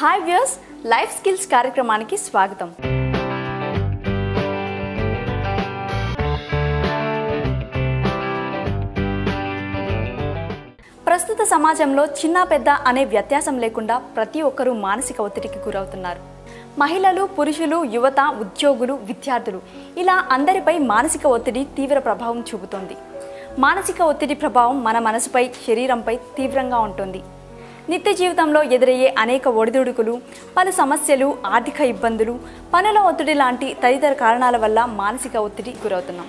Hi viewers, life skills కార్యక్రమానికి స్వాగతం. ప్రస్తుత సమాజంలో చిన్న పెద్ద అనే వ్యత్యాసం లేకుండా ప్రతి ఒక్కరూ మానసిక ఒత్తిడికి గురవుతున్నారు. మహిళలు, పురుషులు, యువత, ఉద్యోగులు, విద్యార్థులు ఇలా అందరిపై మానసిక ఒత్తిడి తీవ్ర ప్రభావం చూపుతోంది. మానసిక ఒత్తిడి ప్రభావం మన మనసుపై, శరీరంపై తీవ్రంగా ఉంటుంది. నిత్య జీవితంలో ఎదురయ్యే అనేక ఒడిదుడుకులు, పలు సమస్యలు, ఆర్థిక ఇబ్బందులు, పనుల ఒత్తిడి లాంటి తదితర కారణాల వల్ల మానసిక ఒత్తిడి గురవుతున్నాం.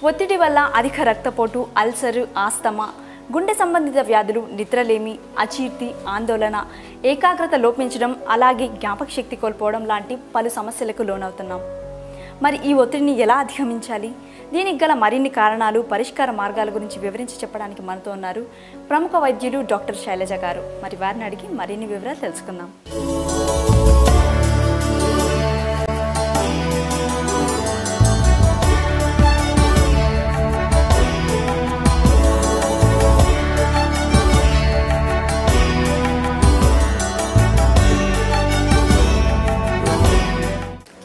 ఒత్తిడి వల్ల అధిక రక్తపోటు, అల్సర్, ఆస్తమా, గుండె సంబంధిత వ్యాధులు, నిద్రలేమి, అజీర్తి, ఆందోళన, ఏకాగ్రత లోపించడం, అలాగే జ్ఞాపక శక్తి కోల్పోవడం లాంటి పలు సమస్యలకు లోనవుతున్నాం. మరి ఈ ఒత్తిడిని ఎలా అధిగమించాలి? దీనికి గల మరిన్ని కారణాలు, పరిష్కార మార్గాల గురించి వివరించి చెప్పడానికి మనతో ఉన్నారు ప్రముఖ వైద్యులు డాక్టర్ శైలజ గారు. మరి వారిని అడిగి మరిన్ని వివరాలు తెలుసుకుందాం.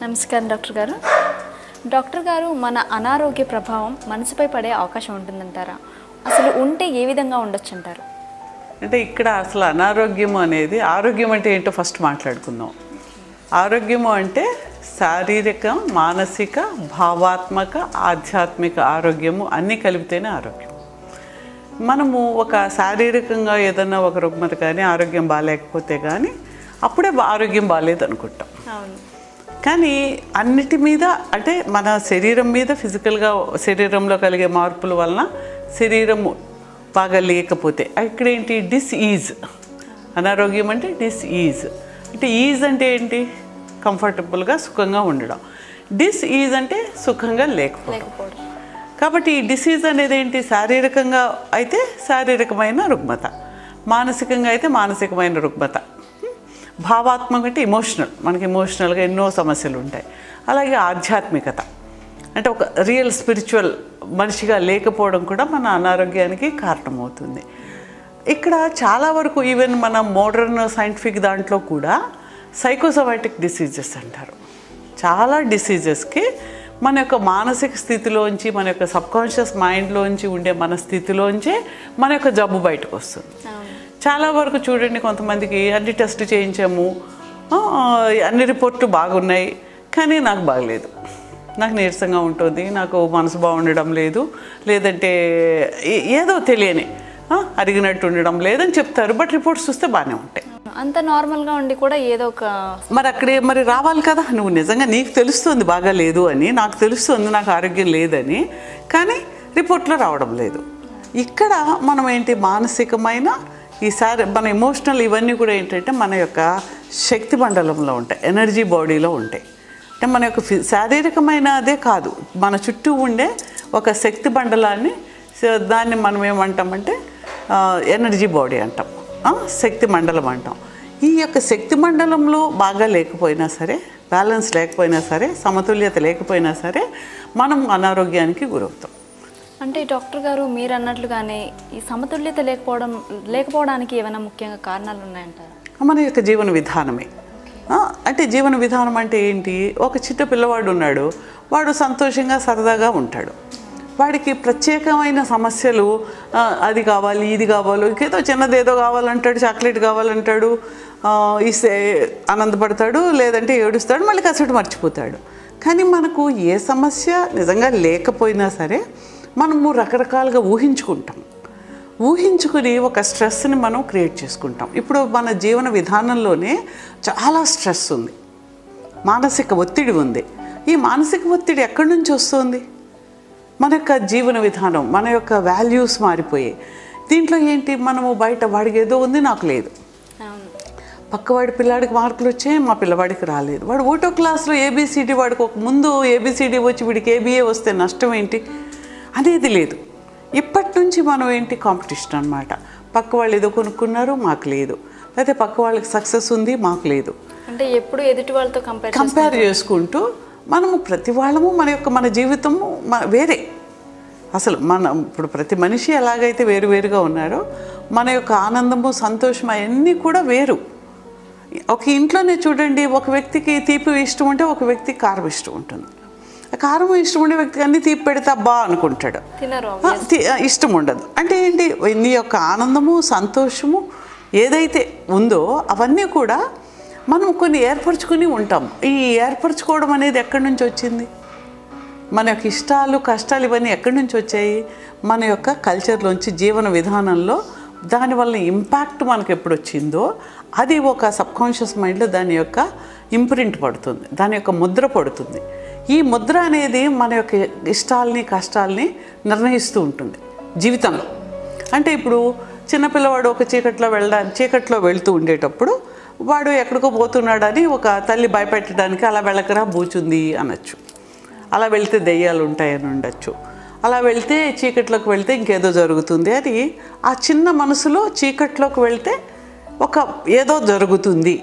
నమస్కారం డాక్టర్ గారు. మన అనారోగ్య ప్రభావం మనసుపై పడే అవకాశం ఉంటుందంటారా? అసలు ఉంటే ఏ విధంగా ఉండొచ్చు అంటారు? అంటే ఇక్కడ అసలు అనారోగ్యము అనేది, ఆరోగ్యం అంటే ఏంటో ఫస్ట్ మాట్లాడుకుందాం. ఆరోగ్యము అంటే శారీరక, మానసిక, భావాత్మక, ఆధ్యాత్మిక ఆరోగ్యము అన్నీ కలిపితేనే ఆరోగ్యం. మనము ఒక శారీరకంగా ఏదన్నా ఒక రుగ్మత కానీ, ఆరోగ్యం బాగాలేకపోతే కానీ అప్పుడే ఆరోగ్యం బాగాలేదు అనుకుంటాం. అవును. కానీ అన్నిటి మీద, అంటే మన శరీరం మీద ఫిజికల్గా శరీరంలో కలిగే మార్పుల వలన శరీరము బాగా లేకపోతే ఇక్కడ ఏంటి, డిస్ఈజ్. అనారోగ్యం అంటే డిస్ఈజ్. అంటే ఈజ్ అంటే ఏంటి, కంఫర్టబుల్గా సుఖంగా ఉండడం. డిస్ఈజ్ అంటే సుఖంగా లేకపోవడం. కాబట్టి ఈ డిసీజ్ అనేది ఏంటి, శారీరకంగా అయితే శారీరకమైన రుగ్మత, మానసికంగా అయితే మానసికమైన రుగ్మత, భావాత్మక అంటే ఎమోషనల్, మనకి ఎమోషనల్గా ఎన్నో సమస్యలు ఉంటాయి. అలాగే ఆధ్యాత్మికత అంటే ఒక రియల్ స్పిరిచువల్ మనిషిగా లేకపోవడం కూడా మన అనారోగ్యానికి కారణమవుతుంది. ఇక్కడ చాలా వరకు ఈవెన్ మన మోడర్న్ సైంటిఫిక్ దాంట్లో కూడా సైకోసోమాటిక్ డిసీజెస్ అంటారు. చాలా డిసీజెస్కి మన యొక్క మానసిక స్థితిలోంచి, మన యొక్క సబ్కాన్షియస్ మైండ్లోంచి ఉండే మన స్థితిలోంచే మన యొక్క జబ్బు బయటకు వస్తుంది. చాలా వరకు చూడండి, కొంతమందికి అన్ని టెస్ట్ చేయించాము, అన్ని రిపోర్ట్లు బాగున్నాయి, కానీ నాకు బాగలేదు, నాకు నీరసంగా ఉంటుంది, నాకు మనసు బాగుండడం లేదు, లేదంటే ఏదో తెలియని అరిగినట్టు ఉండడం లేదని చెప్తారు. బట్ రిపోర్ట్స్ చూస్తే బాగానే ఉంటాయి. అంత నార్మల్గా ఉండి కూడా ఏదో ఒక మరి అక్కడే మరి రావాలి కదా. నువ్వు నిజంగా నీకు తెలుస్తుంది బాగా లేదు అని, నాకు తెలుస్తుంది నాకు ఆరోగ్యం లేదని, కానీ రిపోర్ట్లో రావడం లేదు. ఇక్కడ మనం ఏంటి, మానసికమైన ఈసారి మన ఎమోషనల్ ఇవన్నీ కూడా ఏంటంటే మన యొక్క శక్తి మండలంలో ఉంటాయి, ఎనర్జీ బాడీలో ఉంటాయి. అంటే మన యొక్క శారీరకమైన అదే కాదు, మన చుట్టూ ఉండే ఒక శక్తి మండలాన్ని, దాన్ని మనం ఏమంటామంటే ఎనర్జీ బాడీ అంటాం, శక్తి మండలం అంటాం. ఈ యొక్క శక్తి మండలంలో బాగా లేకపోయినా సరే, బ్యాలెన్స్ లేకపోయినా సరే, సమతుల్యత లేకపోయినా సరే మనం అనారోగ్యానికి గురవుతాం. అంటే డాక్టర్ గారు, మీరు అన్నట్లుగానే ఈ సమతుల్యత లేకపోవడానికి ఏమైనా ముఖ్యంగా కారణాలు ఉన్నాయంటారు? మన యొక్క జీవన విధానమే. అంటే జీవన విధానం అంటే ఏంటి, ఒక చిన్న పిల్లవాడు ఉన్నాడు, వాడు సంతోషంగా సరదాగా ఉంటాడు, వాడికి ప్రత్యేకమైన సమస్యలు అది కావాలి, ఇది కావాలి, ఇంకేదో చిన్నదేదో కావాలంటాడు, చాక్లెట్ కావాలంటాడు, ఇస్తే ఆనందపడతాడు, లేదంటే ఏడుస్తాడు, మళ్ళీ కాసేపు మర్చిపోతాడు. కానీ మనకు ఏ సమస్య నిజంగా లేకపోయినా సరే మనము రకరకాలుగా ఊహించుకుని ఒక స్ట్రెస్ని మనం క్రియేట్ చేసుకుంటాం. ఇప్పుడు మన జీవన విధానంలోనే చాలా స్ట్రెస్ ఉంది, మానసిక ఒత్తిడి ఉంది. ఈ మానసిక ఒత్తిడి ఎక్కడి నుంచి వస్తుంది? మన యొక్క జీవన విధానం, మన యొక్క వాల్యూస్ మారిపోయాయి. దీంట్లో ఏంటి, మనము బయట వాడికి ఏదో ఉంది, నాకు లేదు, పక్కవాడి పిల్లాడికి మార్కులు వచ్చాయి, మా పిల్లవాడికి రాలేదు, వాడు ఒకటో క్లాస్లో ఏబిసిడి, వాడికి ఒక ముందు ఏబిసిడి వచ్చి వీడికి ఏబిఏ వస్తే నష్టం ఏంటి అనేది లేదు. ఇప్పటి నుంచి మనం ఏంటి, కాంపిటీషన్ అనమాట. పక్క వాళ్ళు ఏదో కొనుక్కున్నారు, మాకు లేదు, లేకపోతే పక్క వాళ్ళకి సక్సెస్ ఉంది, మాకు లేదు. అంటే ఎప్పుడు ఎదుటి వాళ్ళతో కంపేర్ చేసుకుంటూ మనము ప్రతి వాళ్ళము మన జీవితము వేరే. అసలు ఇప్పుడు ప్రతి మనిషి ఎలాగైతే వేరువేరుగా ఉన్నారో మన యొక్క ఆనందము, సంతోషం అవన్నీ కూడా వేరు. ఒక ఇంట్లోనే చూడండి, ఒక వ్యక్తికి తీపి ఇష్టం ఉంటే ఒక వ్యక్తికి కారం ఇష్టం ఉంటుంది. కారం ఇష్టం ఉండే వ్యక్తికి అన్ని తీపి పెడితే అబ్బా అనుకుంటాడు, ఇష్టం ఉండదు. అంటే ఏంటి, నీ యొక్క ఆనందము సంతోషము ఏదైతే ఉందో అవన్నీ కూడా మనం కొన్ని ఏర్పరచుకుని ఉంటాం. ఈ ఏర్పరచుకోవడం అనేది ఎక్కడి నుంచి వచ్చింది? మన యొక్క ఇష్టాలు కష్టాలు ఇవన్నీ ఎక్కడి నుంచి వచ్చాయి? మన యొక్క కల్చర్లోంచి, జీవన విధానంలో దానివల్ల ఇంపాక్ట్ మనకు ఎప్పుడు వచ్చిందో అది ఒక సబ్కాన్షియస్ మైండ్లో దాని యొక్క ఇంప్రింట్ పడుతుంది, దాని యొక్క ముద్ర పడుతుంది. ఈ ముద్ర అనేది మన యొక్క ఇష్టాలని కష్టాలని నిర్ణయిస్తూ ఉంటుంది జీవితంలో. అంటే ఇప్పుడు చిన్నపిల్లవాడు ఒక చీకట్లో వెళ్తూ ఉండేటప్పుడు వాడు ఎక్కడికో పోతున్నాడని ఒక తల్లి భయపెట్టడానికి అలా వెళ్ళకరా బూచుంది అనొచ్చు, అలా వెళ్తే దెయ్యాలు ఉంటాయని ఉండొచ్చు, అలా వెళ్తే చీకట్లోకి వెళ్తే ఇంకేదో జరుగుతుంది అని ఆ చిన్న మనసులో చీకట్లోకి వెళ్తే ఒక ఏదో జరుగుతుంది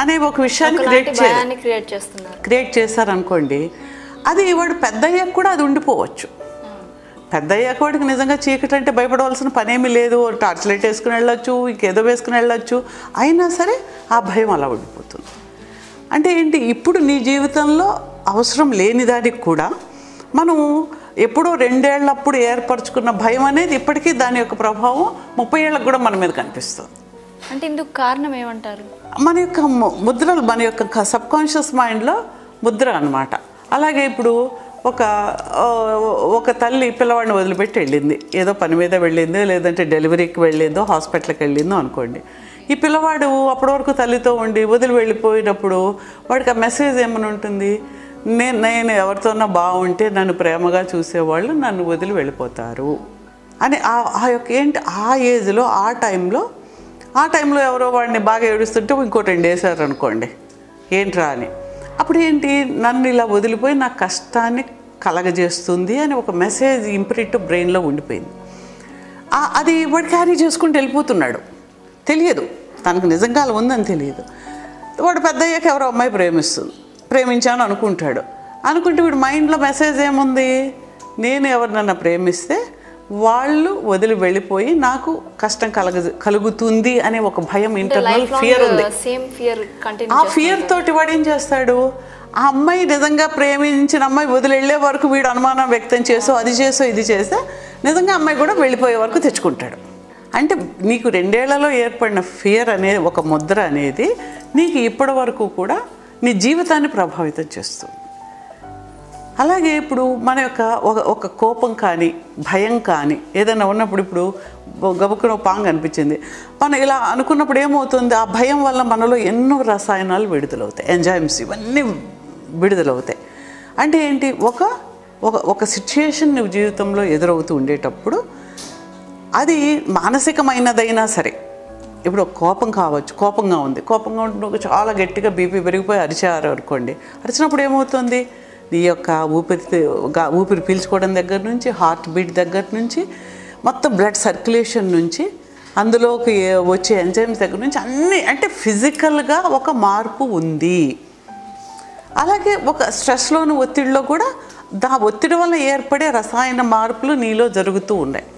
అనే ఒక విషయాన్ని క్రియేట్ చేస్తారనుకోండి. అది వాడు పెద్ద అయ్యాక కూడా అది ఉండిపోవచ్చు. పెద్ద అయ్యాక వాడికి నిజంగా చీకటి అంటే భయపడవలసిన పనేమీ లేదు, టార్చ్ లైట్ వేసుకుని వెళ్ళొచ్చు, ఇంకేదో వేసుకుని వెళ్ళొచ్చు, అయినా సరే ఆ భయం అలా ఉండిపోతుంది. అంటే ఏంటి, ఇప్పుడు నీ జీవితంలో అవసరం లేని దానికి కూడా మనం ఎప్పుడో 2 ఏళ్ళప్పుడు ఏర్పరచుకున్న భయం అనేది ఇప్పటికీ దాని యొక్క ప్రభావం 30 ఏళ్ళకు కూడా మన మీద కనిపిస్తుంది. అంటే ఇందుకు కారణం ఏమంటారు? మన యొక్క ముద్రలు, మన యొక్క సబ్కాన్షియస్ మైండ్లో ముద్ర అన్నమాట. అలాగే ఇప్పుడు ఒక తల్లి పిల్లవాడిని వదిలిపెట్టి వెళ్ళింది, ఏదో పని మీద వెళ్ళిందో లేదంటే డెలివరీకి వెళ్ళిందో హాస్పిటల్కి వెళ్ళిందో అనుకోండి. ఈ పిల్లవాడు అప్పటి వరకు తల్లితో ఉండి వదిలి వెళ్ళిపోయినప్పుడు వాడికి ఆ మెసేజ్ ఏమని ఉంటుంది, నేను ఎవరితోనో బాగుంటే నన్ను ప్రేమగా చూసేవాళ్ళు నన్ను వదిలి వెళ్ళిపోతారు అని ఆ యొక్క ఏంటి ఆ ఏజ్లో ఆ టైంలో ఎవరో వాడిని బాగా ఏడుస్తుంటే ఇంకో 2 వేసారు అనుకోండి, ఏంట్రా అని. అప్పుడు ఏంటి, నన్ను ఇలా వదిలిపోయి నాకు కష్టాన్ని కలగజేస్తుంది అని ఒక మెసేజ్ ఇంప్రింట్ బ్రెయిన్లో ఉండిపోయింది. అది వాడు క్యారీ చేసుకుంటూ వెళ్ళిపోతున్నాడు, తెలియదు తనకు నిజంగా అలా ఉందని తెలియదు. వాడు పెద్ద అయ్యాక ఎవరో అమ్మాయి ప్రేమించాను అనుకుంటే వీడు మైండ్లో మెసేజ్ ఏముంది, నేను ఎవరినన్నా ప్రేమిస్తే వాళ్ళు వదిలి వెళ్ళిపోయి నాకు కష్టం కలుగుతుంది అనే ఒక భయం, ఇంటర్నల్ ఫియర్ ఉంది. ఆ ఫియర్ తోటి వాడు ఏం చేస్తాడు, ఆ అమ్మాయి నిజంగా ప్రేమించిన అమ్మాయి వదిలి వెళ్ళే వరకు వీడు అనుమానం వ్యక్తం చేసో అది చేసో ఇది చేస్తే నిజంగా అమ్మాయి కూడా వెళ్ళిపోయే వరకు తెచ్చుకుంటాడు. అంటే నీకు 2 ఏళ్లలో ఏర్పడిన ఫియర్ అనే ఒక ముద్ర అనేది నీకు ఇప్పటి వరకు కూడా నీ జీవితాన్ని ప్రభావితం చేస్తుంది. అలాగే ఇప్పుడు మన యొక్క ఒక కోపం కానీ భయం కానీ ఏదైనా ఉన్నప్పుడు, ఇప్పుడు గబుక్కున పాంగ్ అనిపించింది, మనం ఇలా అనుకున్నప్పుడు ఏమవుతుంది, ఆ భయం వల్ల మనలో ఎన్నో రసాయనాలు విడుదలవుతాయి, ఎంజైమ్స్ ఇవన్నీ విడుదలవుతాయి. అంటే ఏంటి, ఒక సిచ్యుయేషన్ నువ్వు జీవితంలో ఎదురవుతూ ఉండేటప్పుడు అది మానసికమైనదైనా సరే, ఇప్పుడు కోపం కావచ్చు, కోపంగా ఉంటే చాలా గట్టిగా బీపీ పెరిగిపోయి అరిచారు అనుకోండి, అరిచినప్పుడు ఏమవుతుంది, నీ యొక్క ఊపిరి పీల్చుకోవడం దగ్గర నుంచి, హార్ట్ బీట్ దగ్గర నుంచి, మొత్తం బ్లడ్ సర్క్యులేషన్ నుంచి, అందులోకి వచ్చే ఎంజైమ్స్ దగ్గర నుంచి అన్నీ, అంటే ఫిజికల్గా ఒక మార్పు ఉంది. అలాగే ఒక స్ట్రెస్లోని ఒత్తిడిలో కూడా ఒత్తిడి వల్ల ఏర్పడే రసాయన మార్పులు నీలో జరుగుతూ ఉన్నాయి.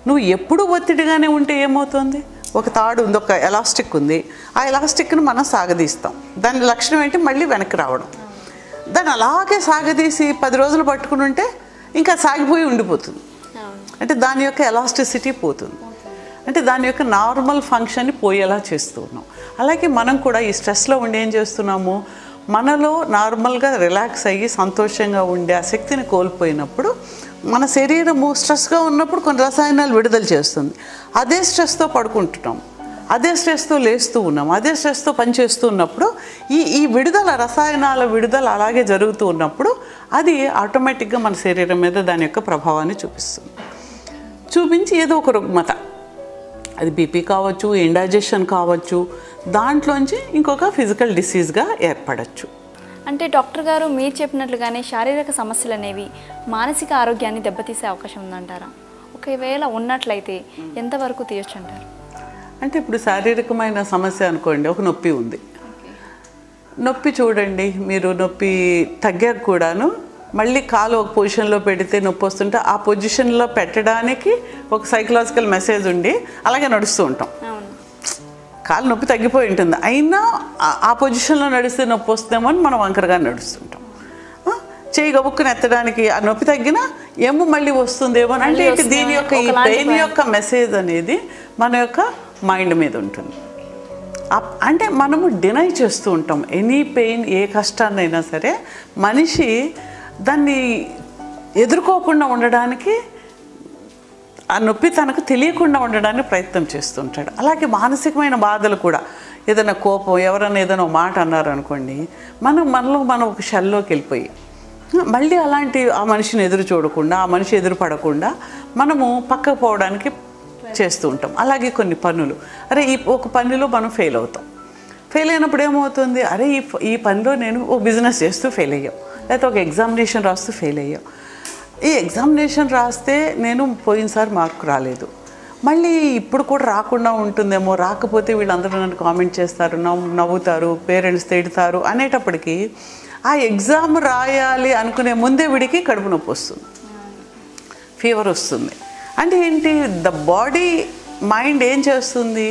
నువ్వు ఎప్పుడు ఒత్తిడిగానే ఉంటే ఏమవుతుంది, ఒక తాడు ఉంది, ఒక ఎలాస్టిక్ ఉంది, ఆ ఎలాస్టిక్ను మనం సాగదీస్తాం, దాని లక్షణం ఏంటి, మళ్ళీ వెనక్కి రావడం. దాన్ని అలాగే సాగదీసి 10 రోజులు పట్టుకుని ఉంటే ఇంకా సాగిపోయి ఉండిపోతుంది. అంటే దాని యొక్క ఎలాస్టిసిటీ పోతుంది, అంటే దాని యొక్క నార్మల్ ఫంక్షన్ని పోయేలా చేస్తూ ఉన్నాం. అలాగే మనం కూడా ఈ స్ట్రెస్లో ఉండి ఏం చేస్తున్నాము, మనలో నార్మల్గా రిలాక్స్ అయ్యి సంతోషంగా ఉండే ఆ శక్తిని కోల్పోయినప్పుడు మన శరీరము స్ట్రెస్గా ఉన్నప్పుడు కొన్ని రసాయనాలు విడుదల చేస్తుంది. అదే స్ట్రెస్తో పడుకుంటున్నాం, అదే స్ట్రెస్తో లేస్తూ ఉన్నాం, అదే స్ట్రెస్తో పనిచేస్తూ ఉన్నప్పుడు ఈ విడుదల, రసాయనాల విడుదల అలాగే జరుగుతూ ఉన్నప్పుడు అది ఆటోమేటిక్గా మన శరీరం మీద దాని యొక్క ప్రభావాన్ని చూపించి ఏదో ఒక రుగ్మత, అది బీపీ కావచ్చు, ఇండైజెషన్ కావచ్చు, దాంట్లోంచి ఇంకొక ఫిజికల్ డిసీజ్గా ఏర్పడచ్చు. అంటే డాక్టర్ గారు మీరు చెప్పినట్లుగానే శారీరక సమస్యలు అనేవి మానసిక ఆరోగ్యాన్ని దెబ్బతీసే అవకాశం ఉందంటారా? ఒకవేళ ఉన్నట్లయితే ఎంతవరకు తీయొచ్చు అంటారు? అంటే ఇప్పుడు శారీరకమైన సమస్య అనుకోండి, ఒక నొప్పి ఉంది, నొప్పి చూడండి, మీరు నొప్పి తగ్గాక కూడాను మళ్ళీ కాలు ఒక పొజిషన్లో పెడితే నొప్పి వస్తుంటే ఆ పొజిషన్లో పెట్టడానికి ఒక సైకలాజికల్ మెసేజ్ ఉండి అలాగే నడుస్తూ ఉంటాం. కాలు నొప్పి తగ్గిపోయి ఉంటుంది, అయినా ఆ పొజిషన్లో నడిస్తే నొప్పి వస్తుందేమో అని మనం వంకరగా నడుస్తుంటాం. చేయి గబుక్కుని ఎత్తడానికి ఆ నొప్పి తగ్గినా ఏమో మళ్ళీ వస్తుందేమో అంటే దీని యొక్క ఈ పెయిన్ యొక్క మెసేజ్ అనేది మన యొక్క మైండ్ మీద ఉంటుంది. అంటే మనము డినై చేస్తూ ఉంటాం ఎనీ పెయిన్, ఏ కష్టాన్నైనా సరే మనిషి దాన్ని ఎదుర్కోకుండా ఉండడానికి, ఆ నొప్పి తనకు తెలియకుండా ఉండడానికి ప్రయత్నం చేస్తుంటాడు. అలాగే మానసికమైన బాధలు కూడా, ఏదైనా కోపం, ఎవరైనా ఏదైనా మాట అన్నారు అనుకోండి, మనలో మనం ఒక షెల్లోకి వెళ్ళిపోయి మళ్ళీ అలాంటి ఆ మనిషిని ఎదురు చూడకుండా, ఆ మనిషి ఎదురు పడకుండా మనము పక్కకు పోవడానికి చేస్తూ ఉంటాం. అలాగే కొన్ని పనులు, అరే ఒక పనిలో మనం ఫెయిల్ అవుతాం. ఫెయిల్ అయినప్పుడు ఏమవుతుంది, అరే ఈ పనిలో నేను ఓ బిజినెస్ చేస్తూ ఫెయిల్ అయ్యాం, లేకపోతే ఒక ఎగ్జామినేషన్ రాస్తూ ఫెయిల్ అయ్యాం. ఈ ఎగ్జామినేషన్ రాస్తే నేను పోయినసారి మార్కు రాలేదు, మళ్ళీ ఇప్పుడు కూడా రాకుండా ఉంటుందేమో, రాకపోతే వీళ్ళందరూ నన్ను కామెంట్ చేస్తారు, నవ్వుతారు, పేరెంట్స్ తిడతారు అనేటప్పటికీ ఆ ఎగ్జామ్ రాయాలి అనుకునే ముందే వీడికి కడుపు నొప్పి వస్తుంది, ఫీవర్ వస్తుంది. అంటే ఏంటి, ద బాడీ మైండ్ ఏం చేస్తుంది,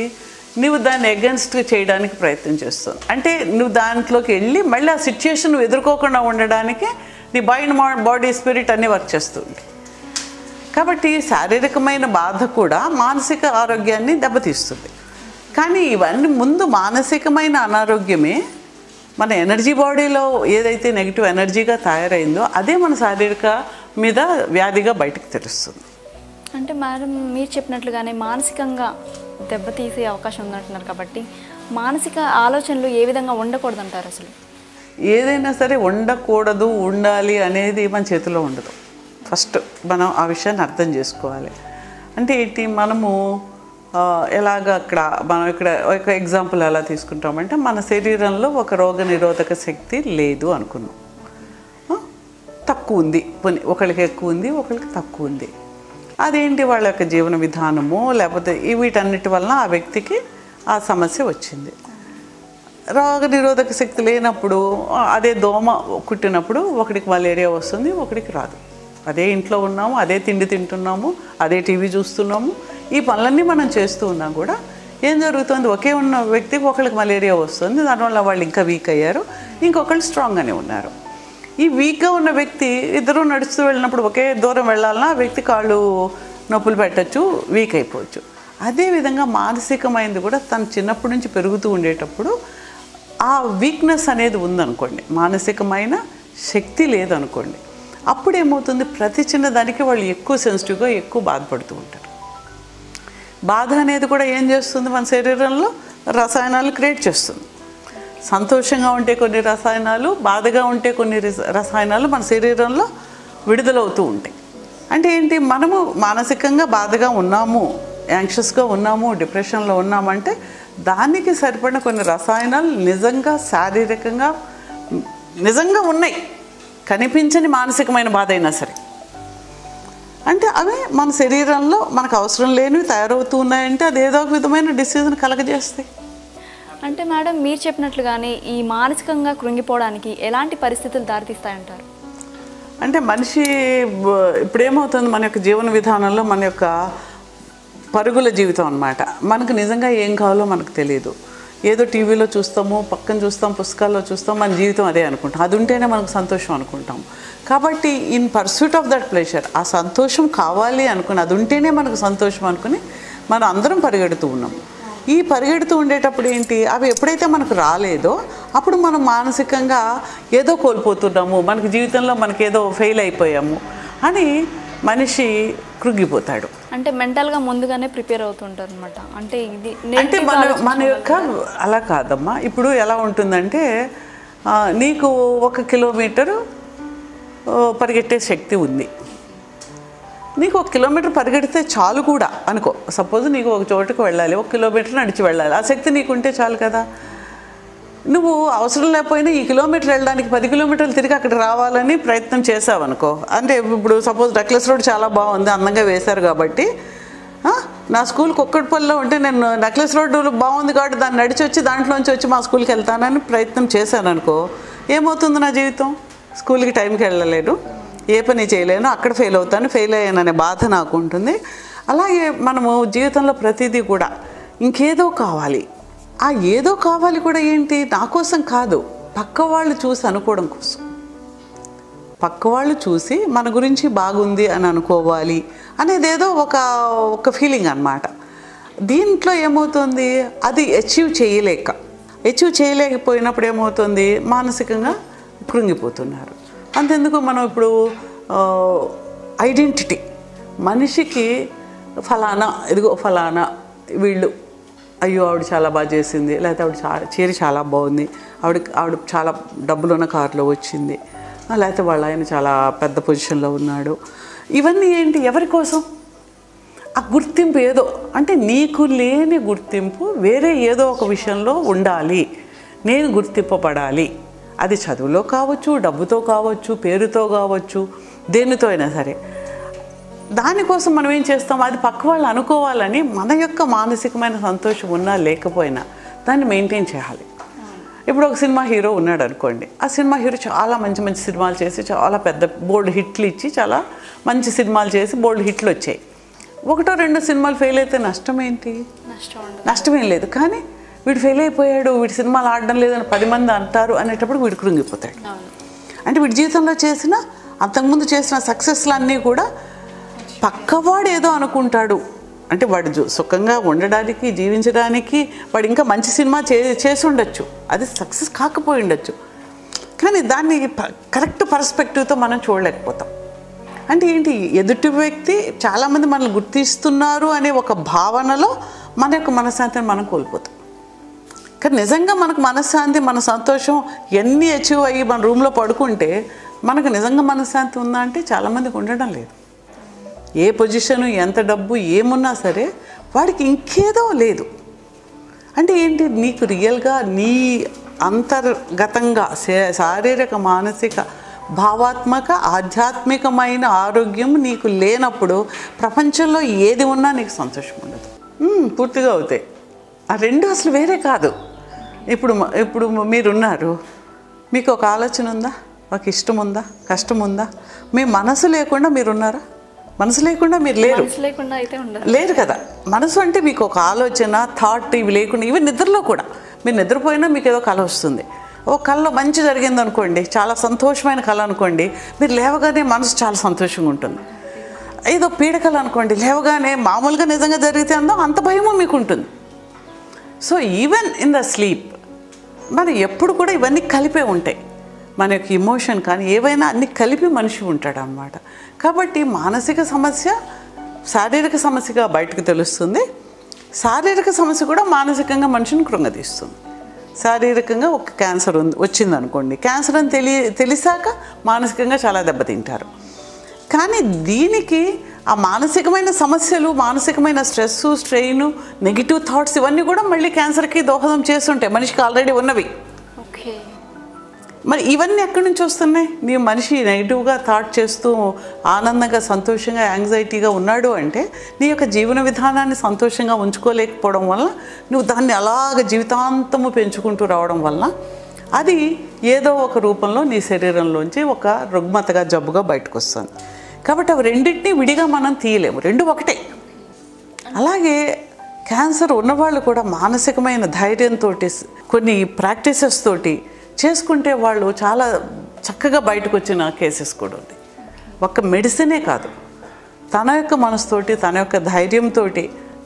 నువ్వు దాన్ని అగెన్స్ట్ చేయడానికి ప్రయత్నం చేస్తుంది. అంటే నువ్వు దాంట్లోకి వెళ్ళి మళ్ళీ ఆ సిచ్యుయేషన్ నువ్వు ఎదుర్కోకుండా ఉండడానికి నీ బాడీ స్పిరిట్ అన్నీ వర్క్ చేస్తుంది. కాబట్టి శారీరకమైన బాధ కూడా మానసిక ఆరోగ్యాన్ని దెబ్బతీస్తుంది. కానీ ఇవన్నీ ముందు మానసికమైన అనారోగ్యమే మన ఎనర్జీ బాడీలో ఏదైతే నెగిటివ్ ఎనర్జీగా తయారైందో అదే మన శారీరక మీద వ్యాధిగా బయటకు తెలుస్తుంది. అంటే మేడం మీరు చెప్పినట్లుగానే మానసికంగా దెబ్బతీసే అవకాశం ఉందంటున్నారు కాబట్టి మానసిక ఆలోచనలు ఏ విధంగా ఉండకూడదు అంటారు? అసలు ఏదైనా సరే ఉండకూడదు, ఉండాలి అనేది మన చేతిలో ఉండదు. ఫస్ట్ మనం ఆ విషయాన్ని అర్థం చేసుకోవాలి. అంటే ఏంటి, మనము ఎలాగ మనం ఇక్కడ ఒక ఎగ్జాంపుల్ ఎలా తీసుకుంటామంటే, మన శరీరంలో ఒక రోగ నిరోధక శక్తి లేదు అనుకున్నాం, తక్కువ ఉంది, ఒకరికి ఎక్కువ ఉంది, ఒకరికి తక్కువ ఉంది. అదేంటి, వాళ్ళ యొక్క జీవన విధానము లేకపోతే వీటన్నిటి వలన ఆ వ్యక్తికి ఆ సమస్య వచ్చింది. రోగ నిరోధక శక్తి లేనప్పుడు అదే దోమ కుట్టినప్పుడు ఒకడికి మలేరియా వస్తుంది, ఒకడికి రాదు. అదే ఇంట్లో ఉన్నాము, అదే తిండి తింటున్నాము, అదే టీవీ చూస్తున్నాము, ఈ పనులన్నీ మనం చేస్తూ ఉన్నా కూడా ఏం జరుగుతుంది, ఒకే ఉన్న వ్యక్తికి ఒకరికి మలేరియా వస్తుంది, దానివల్ల వాళ్ళు ఇంకా వీక్ అయ్యారు, ఇంకొకళ్ళు స్ట్రాంగ్గానే ఉన్నారు. ఈ వీక్గా ఉన్న వ్యక్తి ఇద్దరు నడుస్తూ వెళ్ళినప్పుడు ఒకే దూరం వెళ్ళాలన్నా ఆ వ్యక్తి కాళ్ళు నొప్పులు పెట్టచ్చు, వీక్ అయిపోవచ్చు. అదేవిధంగా మానసికమైనది కూడా తను చిన్నప్పటి నుంచి పెరుగుతూ ఉండేటప్పుడు ఆ వీక్నెస్ అనేది ఉందనుకోండి, మానసికమైన శక్తి లేదనుకోండి, అప్పుడు ఏమవుతుంది, ప్రతి చిన్నదానికి వాళ్ళు ఎక్కువ సెన్సిటివ్గా ఎక్కువ బాధపడుతూ ఉంటారు. బాధ అనేది కూడా ఏం చేస్తుంది, మన శరీరంలో రసాయనాలు క్రియేట్ చేస్తుంది. సంతోషంగా ఉంటే కొన్ని రసాయనాలు, బాధగా ఉంటే కొన్ని రసాయనాలు మన శరీరంలో విడుదలవుతూ ఉంటాయి. అంటే ఏంటి, మనము మానసికంగా బాధగా ఉన్నాము, యాంగ్షియస్గా ఉన్నాము, డిప్రెషన్లో ఉన్నామంటే దానికి సరిపడిన కొన్ని రసాయనాలు నిజంగా శారీరకంగా నిజంగా ఉన్నాయి, కనిపించని మానసికమైన బాధ అయినా సరే. అంటే అవి మన శరీరంలో మనకు అవసరం లేనివి తయారవుతూ ఉన్నాయంటే అది ఏదో ఒక విధమైన డిసీజ్ని కలగజేస్తాయి. అంటే మేడం మీరు చెప్పినట్లుగానే ఈ మానసికంగా కృంగిపోవడానికి ఎలాంటి పరిస్థితులు దారితీస్తాయంటారు? అంటే మనిషి ఇప్పుడేమవుతుంది, మన యొక్క జీవన విధానంలో మన యొక్క పరుగుల జీవితం అన్నమాట. మనకు నిజంగా ఏం కావాలో మనకు తెలియదు. ఏదో టీవీలో చూస్తాము, పక్కన చూస్తాం, పుస్తకాల్లో చూస్తాం, మన జీవితం అదే అనుకుంటాం, అది ఉంటేనే మనకు సంతోషం అనుకుంటాం. కాబట్టి in pursuit of that pleasure, ఆ సంతోషం కావాలి అనుకుని, అది ఉంటేనే మనకు సంతోషం అనుకుని మనం అందరం పరిగెడుతూ ఉన్నాం. ఈ పరిగెడుతూ ఉండేటప్పుడు ఏంటి, అవి ఎప్పుడైతే మనకు రాలేదో అప్పుడు మనం మానసికంగా ఏదో కోల్పోతున్నాము, మనకి జీవితంలో మనకి ఏదో ఫెయిల్ అయిపోయాము అని మనిషి కృంగిపోతాడు. అంటే మెంటల్గా ముందుగానే ప్రిపేర్ అవుతుంటారు అనమాట. అంటే ఇది అంటే మన యొక్క అలా కాదమ్మా. ఇప్పుడు ఎలా ఉంటుందంటే, నీకు 1 కిలోమీటరు పరిగెట్టే శక్తి ఉంది, నీకు 1 కిలోమీటర్ పరిగెడితే చాలు కూడా అనుకో. సపోజ్ నీకు ఒక చోటుకు వెళ్ళాలి, 1 కిలోమీటర్ నడిచి వెళ్ళాలి, ఆ శక్తి నీకుంటే చాలు కదా. నువ్వు అవసరం లేకపోయినా ఈ కిలోమీటర్ వెళ్ళడానికి 10 కిలోమీటర్లు తిరిగి అక్కడ రావాలని ప్రయత్నం చేసావు అనుకో. అంటే ఇప్పుడు సపోజ్ నెక్లెస్ రోడ్ చాలా బాగుంది, అందంగా వేశారు కాబట్టి, నా స్కూల్కి ఒక్కటిపల్లిలో ఉంటే నేను నెక్లెస్ రోడ్డు బాగుంది కాబట్టి దాన్ని నడిచి వచ్చి దాంట్లోంచి వచ్చి మా స్కూల్కి వెళ్తానని ప్రయత్నం చేశాను అనుకో, ఏమవుతుంది నా జీవితం, స్కూల్కి టైంకి వెళ్ళలేను, ఏ పని చేయలేను, అక్కడ ఫెయిల్ అవుతాను, ఫెయిల్ అయ్యాననే బాధ నాకు ఉంటుంది. అలాగే మనము జీవితంలో ప్రతిదీ కూడా ఇంకేదో కావాలి, ఆ ఏదో కావాలి కూడా ఏంటి, నా కోసం కాదు, పక్క వాళ్ళు చూసి అనుకోవడం కోసం. పక్క వాళ్ళు చూసి మన గురించి బాగుంది అని అనుకోవాలి అనేది ఏదో ఒక ఫీలింగ్ అన్నమాట. దీంట్లో ఏమవుతుంది, అది అచీవ్ చేయలేకపోయినప్పుడు ఏమవుతుంది, మానసికంగా కృంగిపోతున్నారు. అంతెందుకు మనం ఇప్పుడు ఐడెంటిటీ, మనిషికి ఫలానా, ఇదిగో ఫలానా వీళ్ళు, అయ్యో ఆవిడ చాలా బాగా చేసింది, లేకపోతే ఆవిడ చీర చాలా బాగుంది, ఆవిడ చాలా డబ్బులున్న కారులో వచ్చింది, లేకపోతే వాళ్ళ ఆయన చాలా పెద్ద పొజిషన్లో ఉన్నాడు. ఇవన్నీ ఏంటి, ఎవరి కోసం? ఆ గుర్తింపు ఏదో, అంటే నీకు లేని గుర్తింపు వేరే ఏదో ఒక విషయంలో ఉండాలి, నేను గుర్తింపబడాలి. అది చదువులో కావచ్చు, డబ్బుతో కావచ్చు, పేరుతో కావచ్చు, దేనితో అయినా సరే. దానికోసం మనం ఏం చేస్తాం, అది పక్క వాళ్ళు అనుకోవాలని మన యొక్క మానసికమైన సంతోషం ఉన్నా లేకపోయినా దాన్ని మెయింటైన్ చేయాలి. ఇప్పుడు ఒక సినిమా హీరో ఉన్నాడు అనుకోండి, ఆ సినిమా హీరో చాలా మంచి మంచి సినిమాలు చేసి చాలా పెద్ద బోల్డ్ హిట్లు ఇచ్చి చాలా మంచి సినిమాలు చేసి బోల్డ్ హిట్లు వచ్చాయి. 1-2 సినిమాలు ఫెయిల్ అయితే నష్టం ఏంటి? నష్టమేం లేదు. కానీ వీడు ఫెయిల్ అయిపోయాడు, వీడి సినిమాలు ఆడడం లేదని 10 మంది అంటారు అనేటప్పుడు వీడు కృంగిపోతాడు. అంటే వీడి జీవితంలో చేసిన, అంతకుముందు చేసిన సక్సెస్లన్నీ కూడా పక్కవాడు ఏదో అనుకుంటాడు, అంటే వాడు సుఖంగా ఉండడానికి, జీవించడానికి వాడు ఇంకా మంచి సినిమా చేసి ఉండొచ్చు, అది సక్సెస్ కాకపోయి ఉండొచ్చు. కానీ దాన్ని కరెక్ట్ పర్స్పెక్టివ్తో మనం చూడలేకపోతాం. అంటే ఏంటి, ఎదుటి వ్యక్తి చాలామంది మనల్ని గుర్తిస్తున్నారు అనే ఒక భావనలో మన యొక్క మనశ్శాంతిని మనం కోల్పోతాం. కానీ నిజంగా మనకు మనశ్శాంతి, మన సంతోషం ఎన్ని అచీవ్ అయ్యి మన రూమ్లో పడుకుంటే మనకు నిజంగా మనశ్శాంతి ఉందా అంటే చాలామందికి ఉండడం లేదు. ఏ పొజిషను, ఎంత డబ్బు, ఏమున్నా సరే వాడికి ఇంకేదో లేదు. అంటే ఏంటి, నీకు రియల్గా నీ అంతర్గతంగా శారీరక, మానసిక, భావాత్మక, ఆధ్యాత్మికమైన ఆరోగ్యం నీకు లేనప్పుడు ప్రపంచంలో ఏది ఉన్నా నీకు సంతోషం ఉండదు. పూర్తిగా అవుతాయి. ఆ రెండు అసలు వేరే కాదు. ఇప్పుడు మీరున్నారు, మీకు ఒక ఆలోచన ఉందా, ఒక ఇష్టం ఉందా, కష్టం ఉందా? మీ మనసు లేకుండా మీరున్నారా? మనసు లేకుండా మీరు లేరు, లేరు కదా. మనసు అంటే మీకు ఒక ఆలోచన, థాట్, ఇవి లేకుండా, ఇవి నిద్రలో కూడా, మీరు నిద్రపోయినా మీకు ఏదో కళ వస్తుంది. ఒక కళలో మంచి జరిగింది అనుకోండి, చాలా సంతోషమైన కళ అనుకోండి, మీరు లేవగానే మనసు చాలా సంతోషంగా ఉంటుంది. ఏదో పీడకలు అనుకోండి, లేవగానే మామూలుగా నిజంగా జరిగితే అంత భయము మీకు ఉంటుంది. So even in the sleep మనం ఎప్పుడు కూడా ఇవన్నీ కలిపే ఉంటాయి. మన యొక్క ఇమోషన్ కానీ ఏవైనా అన్ని కలిపి మనిషి ఉంటాడు అన్నమాట. కాబట్టి మానసిక సమస్య శారీరక సమస్యగా బయటకు తెలుస్తుంది, శారీరక సమస్య కూడా మానసికంగా మనిషిని కృంగతీస్తుంది. శారీరకంగా ఒక క్యాన్సర్ వచ్చిందనుకోండి, క్యాన్సర్ అని తెలిసాక మానసికంగా చాలా దెబ్బతింటారు. కానీ దీనికి ఆ మానసికమైన సమస్యలు, మానసికమైన స్ట్రెస్, స్ట్రెయిన్, నెగిటివ్ థాట్స్ ఇవన్నీ కూడా మళ్ళీ క్యాన్సర్కి దోహదం చేస్తుంటాయి, మనిషికి ఆల్రెడీ ఉన్నవి. మరి ఇవన్నీ ఎక్కడి నుంచి వస్తున్నాయి? నీ మనిషి నెగిటివ్గా థాట్ చేస్తూ ఆనందంగా, సంతోషంగా, యాంగ్జైటీగా ఉన్నాడు అంటే నీ యొక్క జీవన విధానాన్ని సంతోషంగా ఉంచుకోలేకపోవడం వల్ల, నువ్వు దాన్ని అలాగ జీవితాంతము పెంచుకుంటూ రావడం వల్ల అది ఏదో ఒక రూపంలో నీ శరీరంలోంచి ఒక రుగ్మతగా, జబ్బుగా బయటకు వస్తుంది. కాబట్టి అవి రెండింటినీ విడిగా మనం తీయలేము, రెండు ఒకటే. అలాగే క్యాన్సర్ ఉన్నవాళ్ళు కూడా మానసికమైన ధైర్యంతో, కొన్ని ప్రాక్టీసెస్ తోటి చేసుకుంటే వాళ్ళు చాలా చక్కగా బయటకు వచ్చిన కేసెస్ కూడా ఉంది. ఒక్క మెడిసినే కాదు, తన యొక్క మనసుతోటి, తన యొక్క ధైర్యంతో,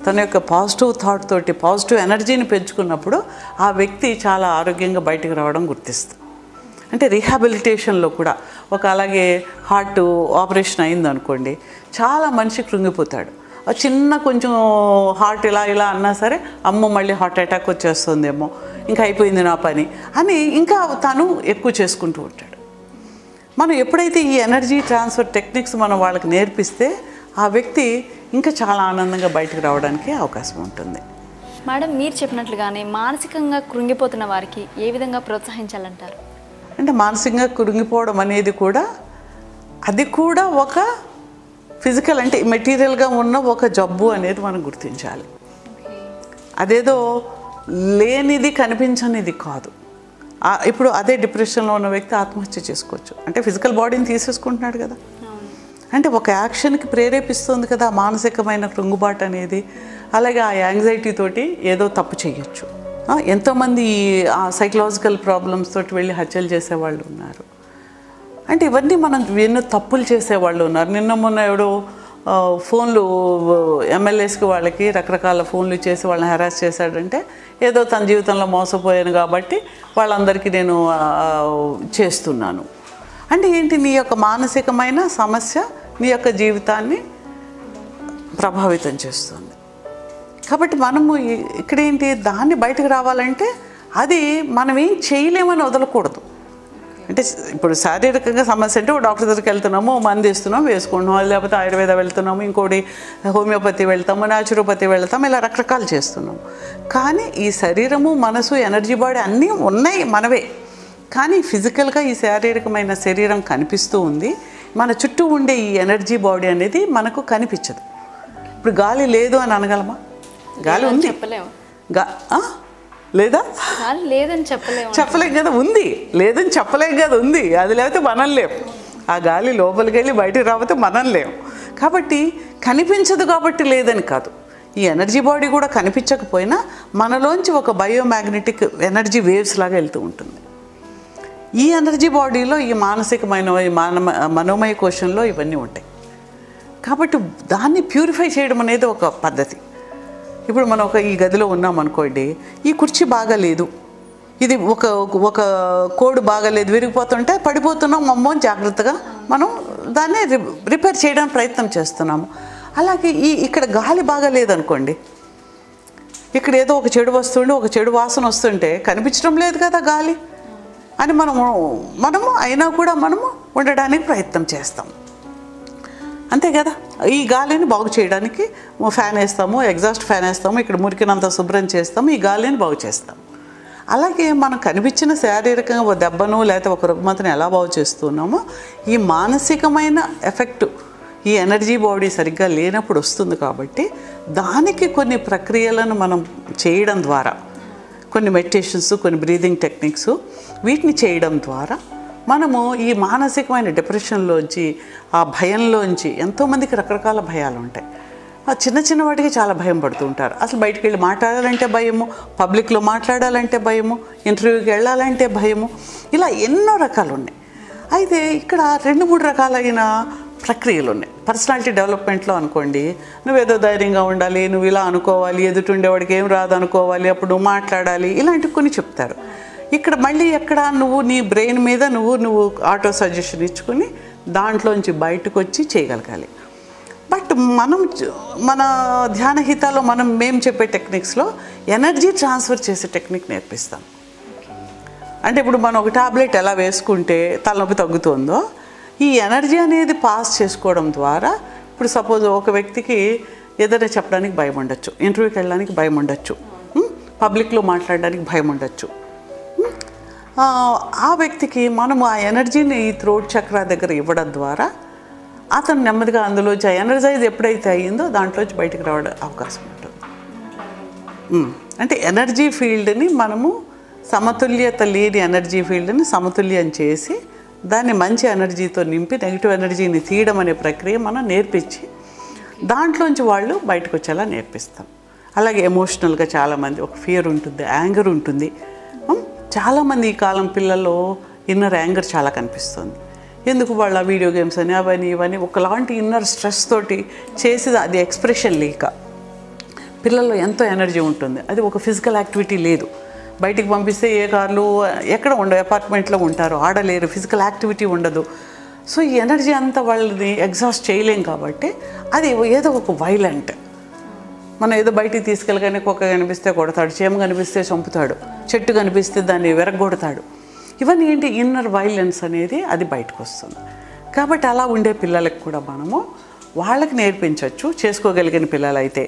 తన యొక్క పాజిటివ్ థాట్ తోటి, పాజిటివ్ ఎనర్జీని పెంచుకున్నప్పుడు ఆ వ్యక్తి చాలా ఆరోగ్యంగా బయటకు రావడం గుర్తిస్తుంది. అంటే రీహాబిలిటేషన్లో కూడా అలాగే హార్ట్ ఆపరేషన్ అయిందనుకోండి, చాలా మనిషి కృంగిపోతాడు. చిన్న కొంచెం హార్ట్ ఇలా అన్నా సరే, అమ్మో మళ్ళీ హార్ట్ అటాక్ వచ్చేస్తుందేమో, ఇంకా అయిపోయింది నా పని అని ఇంకా తను ఎక్కువ చేసుకుంటూ ఉంటాడు. మనం ఎప్పుడైతే ఈ ఎనర్జీ ట్రాన్స్ఫర్ టెక్నిక్స్ మనం వాళ్ళకి నేర్పిస్తే ఆ వ్యక్తి ఇంకా చాలా ఆనందంగా బయటకు రావడానికి అవకాశం ఉంటుంది. మేడం, మీరు చెప్పినట్లుగానే మానసికంగా కృంగిపోతున్న వారికి ఏ విధంగా ప్రోత్సహించాలంటారు? అంటే మానసికంగా కృంగిపోవడం అనేది కూడా, అది కూడా ఒక ఫిజికల్, అంటే మెటీరియల్గా ఉన్న ఒక జబ్బు అనేది మనం గుర్తించాలి. అదేదో లేనిది, కనిపించనిది కాదు. ఇప్పుడు అదే డిప్రెషన్లో ఉన్న వ్యక్తి ఆత్మహత్య చేసుకోవచ్చు, అంటే ఫిజికల్ బాడీని తీసేసుకుంటున్నాడు కదా. అంటే ఒక యాక్షన్కి ప్రేరేపిస్తుంది కదా మానసికమైన కృంగుబాటు అనేది. అలాగే ఆ యాంగ్జైటీ తోటి ఏదో తప్పు చేయొచ్చు, ఎంతోమంది సైకలాజికల్ ప్రాబ్లమ్స్ తోటి వెళ్ళి హత్యలు చేసేవాళ్ళు ఉన్నారు. అంటే ఇవన్నీ మనం ఎన్నో తప్పులు చేసేవాళ్ళు ఉన్నారు. నిన్న మొన్న ఎవడో ఫోన్లు ఎమ్మెల్యేస్కి వాళ్ళకి రకరకాల ఫోన్లు చేసి వాళ్ళని హెరాస్ చేశాడంటే ఏదో తన జీవితంలో మోసపోయాను కాబట్టి వాళ్ళందరికీ నేను చేస్తున్నాను అంటే ఏంటి, నీ యొక్క మానసికమైన సమస్య నీ యొక్క జీవితాన్ని ప్రభావితం చేస్తుంది. కాబట్టి మనము ఇక్కడేంటి, దాన్ని బయటకు రావాలంటే అది మనం ఏం చేయలేమని వదలకూడదు. అంటే ఇప్పుడు శారీరకంగా సమస్య అంటే డాక్టర్ దగ్గరికి వెళ్తున్నాము, మందు ఇస్తున్నాము, వేసుకుంటున్నాము, లేకపోతే ఆయుర్వేద వెళ్తున్నాము, ఇంకోటి హోమియోపతి వెళ్తాము, న్యాచురోపతి వెళ్తాము, ఇలా రకరకాలు చేస్తున్నాము. కానీ ఈ శరీరము, మనసు, ఎనర్జీ బాడీ అన్నీ ఉన్నాయి మనవే. కానీ ఫిజికల్గా ఈ శారీరకమైన శరీరం కనిపిస్తూ ఉంది, మన చుట్టూ ఉండే ఈ ఎనర్జీ బాడీ అనేది మనకు కనిపించదు. ఇప్పుడు గాలి లేదు అని అనగలమా? గాలి ఉంది, లేదా? లేదని చెప్పలేం కదా, ఉంది. లేదని చెప్పలేం కదా, ఉంది. అది లేకపోతే మనం లేవు. ఆ గాలి లోపలికి వెళ్ళి బయటికి రాకపోతే మనం లేవు. కాబట్టి కనిపించదు కాబట్టి లేదని కాదు. ఈ ఎనర్జీ బాడీ కూడా కనిపించకపోయినా మనలోంచి ఒక బయోమ్యాగ్నెటిక్ ఎనర్జీ వేవ్స్ లాగా వెళ్తూ ఉంటుంది. ఈ ఎనర్జీ బాడీలో ఈ మానసికమైన మనోమయ కోశంలో ఇవన్నీ ఉంటాయి. కాబట్టి దాన్ని ప్యూరిఫై చేయడం అనేది ఒక పద్ధతి. ఇప్పుడు మనం ఈ గదిలో ఉన్నాం అనుకోండి, ఈ కుర్చీ బాగాలేదు, ఇది ఒక కోడ్ బాగాలేదు, విరిగిపోతుంటే పడిపోతున్నాం, అమ్మో జాగ్రత్తగా మనం దాన్ని రిపేర్ చేయడానికి ప్రయత్నం చేస్తున్నాము. అలాగే ఇక్కడ గాలి బాగాలేదు అనుకోండి, ఇక్కడ ఏదో ఒక చెడు వస్తుండే, ఒక చెడు వాసన వస్తుంటే కనిపించడం లేదు కదా గాలి అని మనము అయినా కూడా మనము ఉండడానికి ప్రయత్నం చేస్తాం, అంతే కదా. ఈ గాలిని బాగు చేయడానికి ఫ్యాన్ వేస్తాము, ఎగ్జాస్ట్ ఫ్యాన్ వేస్తాము, ఇక్కడ మురికినంత శుభ్రం చేస్తాము, ఈ గాలిని బాగు చేస్తాము. అలాగే మనం కనిపించిన శారీరకంగా ఒక దెబ్బను లేకపోతే ఒక రుగ్మతను ఎలా బాగు చేస్తున్నామో, ఈ మానసికమైన ఎఫెక్ట్ ఈ ఎనర్జీ బాడీ సరిగ్గా లేనప్పుడు వస్తుంది. కాబట్టి దానికి కొన్ని ప్రక్రియలను మనం చేయడం ద్వారా, కొన్ని మెడిటేషన్స్, కొన్ని బ్రీదింగ్ టెక్నిక్స్, వీటిని చేయడం ద్వారా మనము ఈ మానసికమైన డిప్రెషన్లోంచి, ఆ భయంలోంచి, ఎంతోమందికి రకరకాల భయాలు ఉంటాయి. ఆ చిన్న వాటికి చాలా భయం పడుతూ ఉంటారు. అసలు బయటికి వెళ్ళి మాట్లాడాలంటే భయము, పబ్లిక్లో మాట్లాడాలంటే భయము, ఇంటర్వ్యూకి వెళ్ళాలంటే భయము, ఇలా ఎన్నో రకాలు ఉన్నాయి. అయితే ఇక్కడ 2-3 రకాలైన ప్రక్రియలు ఉన్నాయి. పర్సనాలిటీ డెవలప్మెంట్లో అనుకోండి, నువ్వేదో ధైర్యంగా ఉండాలి, నువ్వు ఇలా అనుకోవాలి, ఎదుటుండేవాడికి ఏం రాదు అనుకోవాలి, అప్పుడు నువ్వు మాట్లాడాలి, ఇలాంటివి కొన్ని చెప్తారు. ఇక్కడ మళ్ళీ నువ్వు నీ బ్రెయిన్ మీద నువ్వు ఆటో సజెషన్ ఇచ్చుకుని దాంట్లోంచి బయటకు వచ్చి చేయగలగాలి. బట్ మన ధ్యానహితాలో మేము చెప్పే టెక్నిక్స్లో ఎనర్జీ ట్రాన్స్ఫర్ చేసే టెక్నిక్ నేర్పిస్తాం. అంటే ఇప్పుడు మనం ఒక టాబ్లెట్ ఎలా వేసుకుంటే తలనొప్పి తగ్గుతుందో, ఈ ఎనర్జీ అనేది పాస్ చేసుకోవడం ద్వారా, ఇప్పుడు సపోజ్ ఒక వ్యక్తికి ఏదైనా చెప్పడానికి భయం ఉండొచ్చు, ఇంటర్వ్యూకి వెళ్ళడానికి భయం ఉండొచ్చు, పబ్లిక్లో మాట్లాడడానికి భయం ఉండొచ్చు. ఆ వ్యక్తికి మనము ఆ ఎనర్జీని ఈ థ్రోట్ చక్ర దగ్గర ఇవ్వడం ద్వారా అతను నెమ్మదిగా అందులోంచి ఎనర్జైజ్ ఎప్పుడైతే అయ్యిందో దాంట్లోంచి బయటకు రావడం అవకాశం ఉంటుంది. అంటే ఎనర్జీ ఫీల్డ్ని మనము సమతుల్యత లేని ఎనర్జీ ఫీల్డ్ని సమతుల్యం చేసి దాన్ని మంచి ఎనర్జీతో నింపి నెగిటివ్ ఎనర్జీని తీయడం అనే ప్రక్రియ మనం నేర్పించి దాంట్లోంచి వాళ్ళు బయటకు వచ్చేలా నేర్పిస్తాం. అలాగే ఎమోషనల్గా చాలామంది ఒక ఫియర్ ఉంటుంది, యాంగర్ ఉంటుంది. చాలామంది ఈ కాలం పిల్లల్లో ఇన్నర్ యాంగర్ చాలా కనిపిస్తుంది. ఎందుకు వాళ్ళ వీడియో గేమ్స్ అని అవన్నీ ఇవన్నీ ఒకలాంటి ఇన్నర్ స్ట్రెస్ తోటి చేసి అది ఎక్స్ప్రెషన్ లేక పిల్లల్లో ఎంతో ఎనర్జీ ఉంటుంది. అది ఒక ఫిజికల్ యాక్టివిటీ లేదు. బయటికి పంపిస్తే ఏ కార్లు ఎక్కడ ఉండవు, అపార్ట్మెంట్లో ఉంటారు, ఆడలేరు, ఫిజికల్ యాక్టివిటీ ఉండదు. సో ఈ ఎనర్జీ అంతా వాళ్ళని ఎగ్జాస్ట్ చేయలేం. కాబట్టి అది ఏదో ఒక వైలెంట్, మనం ఏదో బయటికి తీసుకెళ్ళగానే కుక్క కనిపిస్తే కొడతాడు, చీమ కనిపిస్తే చంపుతాడు, చెట్టు కనిపిస్తే దాన్ని విరగొడతాడు. ఇవన్నీ ఏంటి, ఇన్నర్ వైలెన్స్ అనేది అది బయటకు వస్తుంది. కాబట్టి అలా ఉండే పిల్లలకు కూడా మనము వాళ్ళకి నేర్పించవచ్చు, చేసుకోగలిగిన పిల్లలైతే.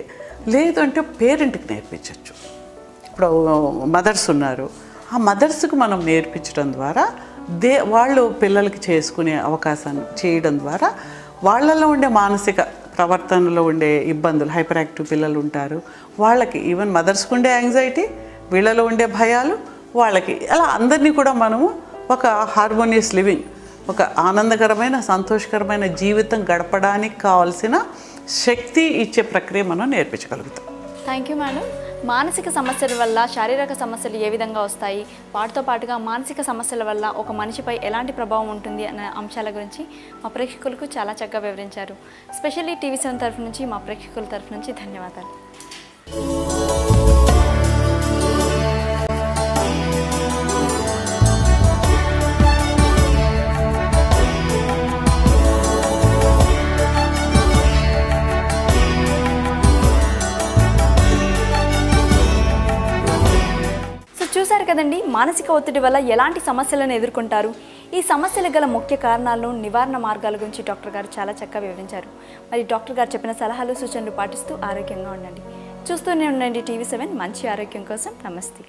లేదు అంటే పేరెంట్కి నేర్పించవచ్చు. ఇప్పుడు మదర్స్ ఉన్నారు, ఆ మదర్స్కి మనం నేర్పించడం ద్వారా వాళ్ళు పిల్లలకి చేసుకునే అవకాశాన్ని చేయడం ద్వారా వాళ్ళలో ఉండే మానసిక ప్రవర్తనలో ఉండే ఇబ్బందులు, హైపర్ యాక్టివ్ పిల్లలు ఉంటారు, వాళ్ళకి ఈవెన్ మదర్స్కి ఉండే యాంగ్జైటీ, వీళ్ళలో ఉండే భయాలు వాళ్ళకి, అలా అందరినీ కూడా మనము ఒక హార్మోనియస్ లివింగ్, ఒక ఆనందకరమైన సంతోషకరమైన జీవితం గడపడానికి కావాల్సిన శక్తి ఇచ్చే ప్రక్రియ మనం నేర్పించగలుగుతాం. Thank you madam. మానసిక సమస్యల వల్ల శారీరక సమస్యలు ఏ విధంగా వస్తాయి, వాటితో పాటుగా మానసిక సమస్యల వల్ల ఒక మనిషిపై ఎలాంటి ప్రభావం ఉంటుంది అనే అంశాల గురించి మా ప్రేక్షకులకు చాలా చక్కగా వివరించారు. స్పెషల్లీ TV7 తరఫు నుంచి మా ప్రేక్షకుల తరఫు నుంచి ధన్యవాదాలు. చూశారు కదండి, మానసిక ఒత్తిడి వల్ల ఎలాంటి సమస్యలను ఎదుర్కొంటారు, ఈ సమస్యలకు గల ముఖ్య కారణాలను, నివారణ మార్గాల గురించి డాక్టర్ గారు చాలా చక్కగా వివరించారు. మరి డాక్టర్ గారు చెప్పిన సలహాలు సూచనలు పాటిస్తూ ఆరోగ్యంగా ఉండండి. చూస్తూనే ఉండండి TV7 మంచి ఆరోగ్యం కోసం. నమస్తే.